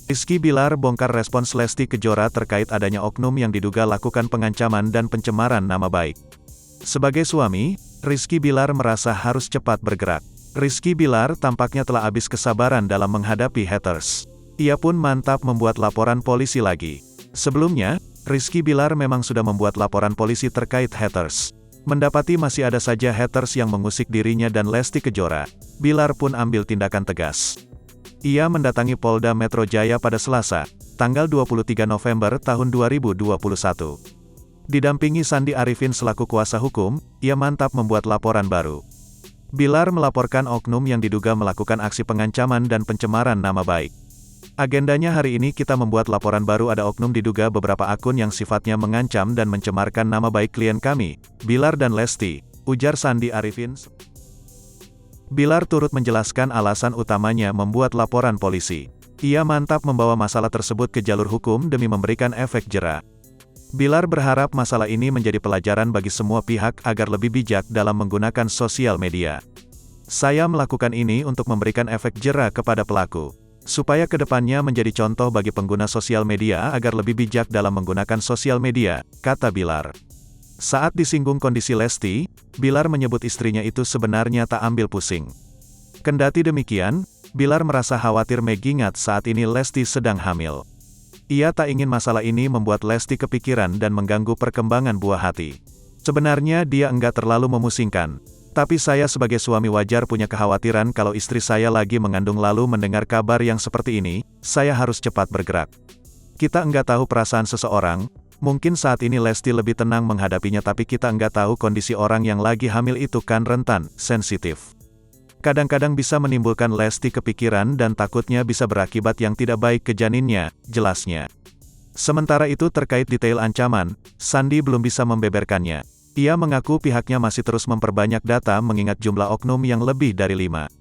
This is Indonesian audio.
Rizky Bilar bongkar respons Lesti Kejora terkait adanya oknum yang diduga lakukan pengancaman dan pencemaran nama baik. Sebagai suami, Rizky Bilar merasa harus cepat bergerak. Rizky Bilar tampaknya telah habis kesabaran dalam menghadapi haters. Ia pun mantap membuat laporan polisi lagi. Sebelumnya, Rizky Bilar memang sudah membuat laporan polisi terkait haters. Mendapati masih ada saja haters yang mengusik dirinya dan Lesti Kejora, Bilar pun ambil tindakan tegas. Ia mendatangi Polda Metro Jaya pada Selasa, tanggal 23 November tahun 2021. Didampingi Sandi Arifin selaku kuasa hukum, ia mantap membuat laporan baru. Bilar melaporkan oknum yang diduga melakukan aksi pengancaman dan pencemaran nama baik. Agendanya hari ini kita membuat laporan baru, ada oknum diduga beberapa akun yang sifatnya mengancam dan mencemarkan nama baik klien kami, Bilar dan Lesti, ujar Sandi Arifin. Bilar turut menjelaskan alasan utamanya membuat laporan polisi. Ia mantap membawa masalah tersebut ke jalur hukum demi memberikan efek jera. Bilar berharap masalah ini menjadi pelajaran bagi semua pihak agar lebih bijak dalam menggunakan sosial media. Saya melakukan ini untuk memberikan efek jera kepada pelaku, supaya kedepannya menjadi contoh bagi pengguna sosial media agar lebih bijak dalam menggunakan sosial media, kata Bilar. Saat disinggung kondisi Lesti, Bilar menyebut istrinya itu sebenarnya tak ambil pusing. Kendati demikian, Bilar merasa khawatir mengingat saat ini Lesti sedang hamil. Ia tak ingin masalah ini membuat Lesti kepikiran dan mengganggu perkembangan buah hati. Sebenarnya dia enggak terlalu memusingkan. Tapi saya sebagai suami wajar punya kekhawatiran kalau istri saya lagi mengandung lalu mendengar kabar yang seperti ini, saya harus cepat bergerak. Kita enggak tahu perasaan seseorang, mungkin saat ini Lesti lebih tenang menghadapinya tapi kita enggak tahu kondisi orang yang lagi hamil itu kan rentan, sensitif. Kadang-kadang bisa menimbulkan Lesti kepikiran dan takutnya bisa berakibat yang tidak baik ke janinnya, jelasnya. Sementara itu terkait detail ancaman, Sandi belum bisa membeberkannya. Ia mengaku pihaknya masih terus memperbanyak data mengingat jumlah oknum yang lebih dari 5.